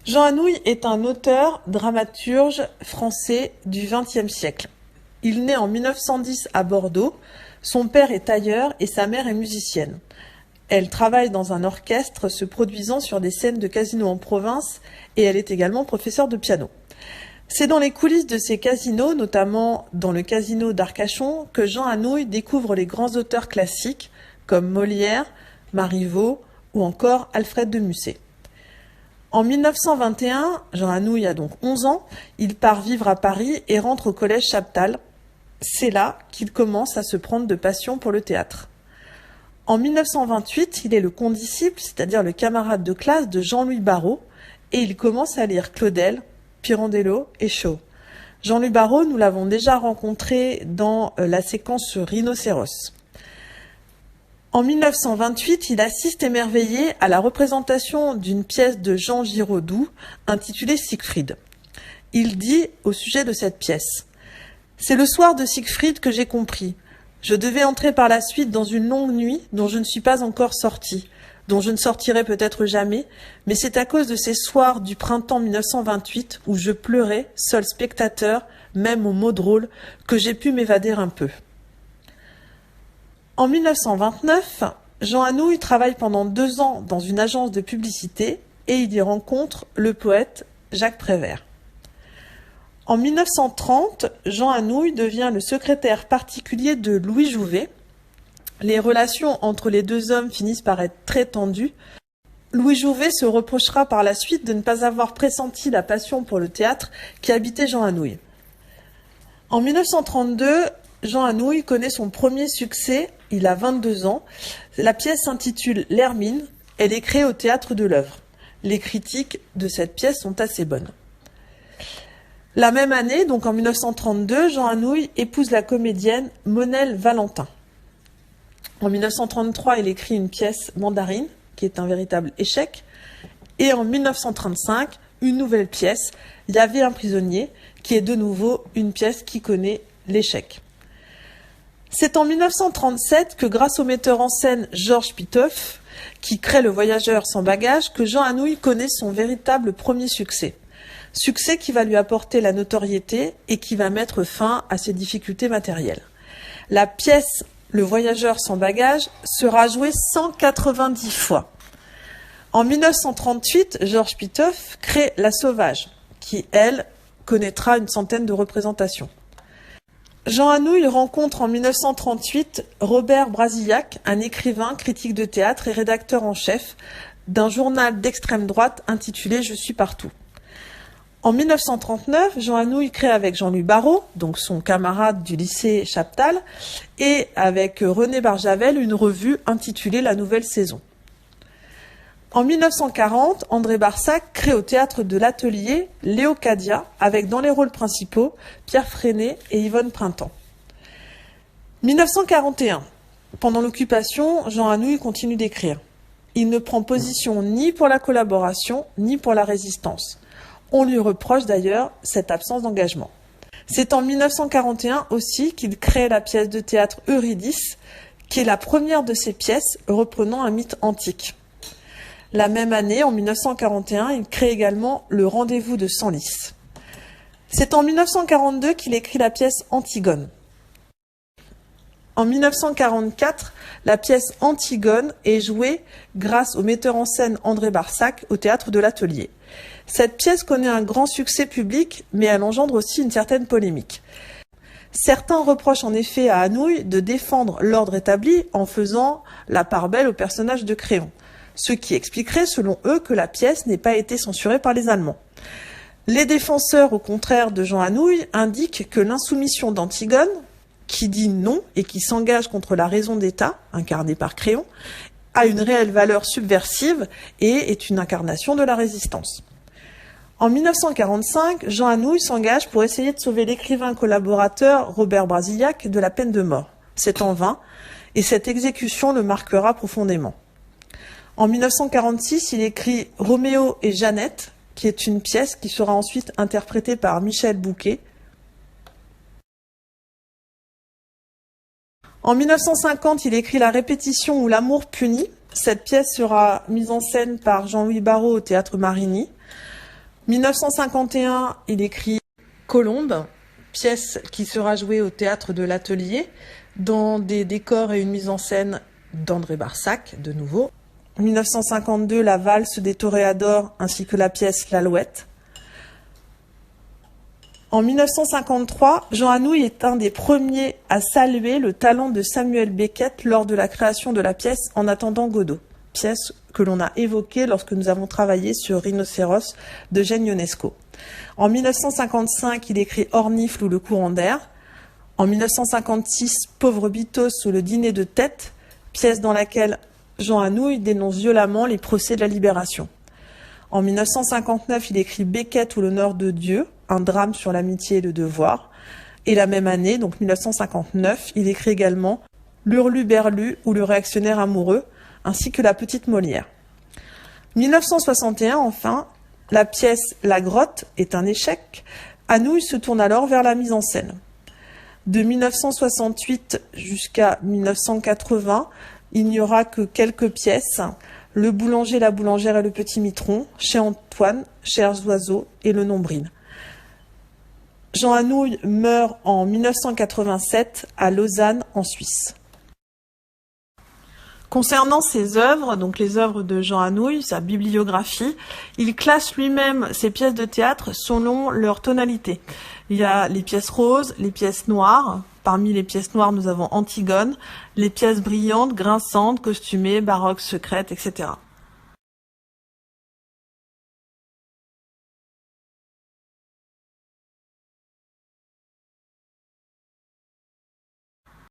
Jean Anouilh est un auteur, dramaturge français du XXe siècle. Il naît en 1910 à Bordeaux. Son père est tailleur et sa mère est musicienne. Elle travaille dans un orchestre se produisant sur des scènes de casinos en province et elle est également professeure de piano. C'est dans les coulisses de ces casinos, notamment dans le casino d'Arcachon, que Jean Anouilh découvre les grands auteurs classiques comme Molière, Marivaux ou encore Alfred de Musset. En 1921, Jean Anouilh a donc 11 ans, il part vivre à Paris et rentre au collège Chaptal. C'est là qu'il commence à se prendre de passion pour le théâtre. En 1928, il est le condisciple, c'est-à-dire le camarade de classe de Jean-Louis Barrault, et il commence à lire Claudel, Pirandello et Shaw. Jean-Louis Barrault, nous l'avons déjà rencontré dans la séquence Rhinocéros. En 1928, il assiste émerveillé à la représentation d'une pièce de Jean Giraudoux intitulée Siegfried. Il dit au sujet de cette pièce : « C'est le soir de Siegfried que j'ai compris. Je devais entrer par la suite dans une longue nuit dont je ne suis pas encore sorti, dont je ne sortirai peut-être jamais, mais c'est à cause de ces soirs du printemps 1928 où je pleurais, seul spectateur, même aux mots drôles, que j'ai pu m'évader un peu. » En 1929, Jean Anouilh travaille pendant 2 ans dans une agence de publicité et il y rencontre le poète Jacques Prévert. En 1930, Jean Anouilh devient le secrétaire particulier de Louis Jouvet. Les relations entre les deux hommes finissent par être très tendues. Louis Jouvet se reprochera par la suite de ne pas avoir pressenti la passion pour le théâtre qui habitait Jean Anouilh. En 1932, Jean Anouilh connaît son premier succès, il a 22 ans. La pièce s'intitule L'Hermine, elle est créée au Théâtre de l'Œuvre. Les critiques de cette pièce sont assez bonnes. La même année, donc en 1932, Jean Anouilh épouse la comédienne Monelle Valentin. En 1933, il écrit une pièce Mandarine, qui est un véritable échec. Et en 1935, une nouvelle pièce, Il y avait un prisonnier, qui est de nouveau une pièce qui connaît l'échec. C'est en 1937 que grâce au metteur en scène Georges Pitof, qui crée Le Voyageur sans bagage, que Jean Anouilh connaît son véritable premier succès. Succès qui va lui apporter la notoriété et qui va mettre fin à ses difficultés matérielles. La pièce Le Voyageur sans bagage sera jouée 190 fois. En 1938, Georges Pitof crée La Sauvage, qui, elle, connaîtra une centaine de représentations. Jean Anouilh rencontre en 1938 Robert Brasillac, un écrivain, critique de théâtre et rédacteur en chef d'un journal d'extrême droite intitulé Je suis partout. En 1939, Jean Anouilh crée avec Jean-Louis Barrault, donc son camarade du lycée Chaptal, et avec René Barjavel, une revue intitulée La Nouvelle Saison. En 1940, André Barsac crée au théâtre de l'Atelier Léocadia, avec dans les rôles principaux Pierre Freinet et Yvonne Printemps. 1941. Pendant l'occupation, Jean Anouilh continue d'écrire. Il ne prend position ni pour la collaboration, ni pour la résistance. On lui reproche d'ailleurs cette absence d'engagement. C'est en 1941 aussi qu'il crée la pièce de théâtre Eurydice, qui est la première de ses pièces reprenant un mythe antique. La même année, en 1941, il crée également Le Rendez-vous de Senlis. C'est en 1942 qu'il écrit la pièce Antigone. En 1944, la pièce Antigone est jouée grâce au metteur en scène André Barsac au théâtre de l'Atelier. Cette pièce connaît un grand succès public, mais elle engendre aussi une certaine polémique. Certains reprochent en effet à Anouilh de défendre l'ordre établi en faisant la part belle au personnage de Créon, ce qui expliquerait selon eux que la pièce n'ait pas été censurée par les Allemands. Les défenseurs, au contraire de Jean Anouilh, indiquent que l'insoumission d'Antigone, qui dit non et qui s'engage contre la raison d'État, incarnée par Créon, a une réelle valeur subversive et est une incarnation de la résistance. En 1945, Jean Anouilh s'engage pour essayer de sauver l'écrivain collaborateur Robert Brasillac de la peine de mort. C'est en vain, et cette exécution le marquera profondément. En 1946, il écrit Roméo et Jeannette, qui est une pièce qui sera ensuite interprétée par Michel Bouquet. En 1950, il écrit La répétition ou l'amour puni. Cette pièce sera mise en scène par Jean-Louis Barrault au Théâtre Marigny. 1951, il écrit Colombe, pièce qui sera jouée au théâtre de l'Atelier, dans des décors et une mise en scène d'André Barsac, de nouveau. 1952, la valse des toréadors ainsi que la pièce L'Alouette. En 1953, Jean Anouilh est un des premiers à saluer le talent de Samuel Beckett lors de la création de la pièce En attendant Godot, pièce que l'on a évoquée lorsque nous avons travaillé sur Rhinocéros d'Eugène Ionesco. En 1955, il écrit Ornifle ou le courant d'air. En 1956, Pauvre Bitos ou le dîner de tête, pièce dans laquelle Jean Anouilh dénonce violemment les procès de la Libération. En 1959, il écrit Beckett ou le Nord de Dieu, un drame sur l'amitié et le devoir. Et la même année, donc 1959, il écrit également L'Hurluberlu ou le réactionnaire amoureux, ainsi que La Petite Molière. 1961, enfin, la pièce La Grotte est un échec. Anouilh se tourne alors vers la mise en scène. De 1968 jusqu'à 1980, il n'y aura que quelques pièces, Le boulanger, la boulangère et le petit mitron, Chez Antoine, Chers oiseaux et Le nombril. Jean Anouilh meurt en 1987 à Lausanne, en Suisse. Concernant ses œuvres, donc les œuvres de Jean Anouilh, sa bibliographie, il classe lui-même ses pièces de théâtre selon leur tonalité. Il y a les pièces roses, les pièces noires. Parmi les pièces noires, nous avons Antigone, les pièces brillantes, grinçantes, costumées, baroques, secrètes, etc.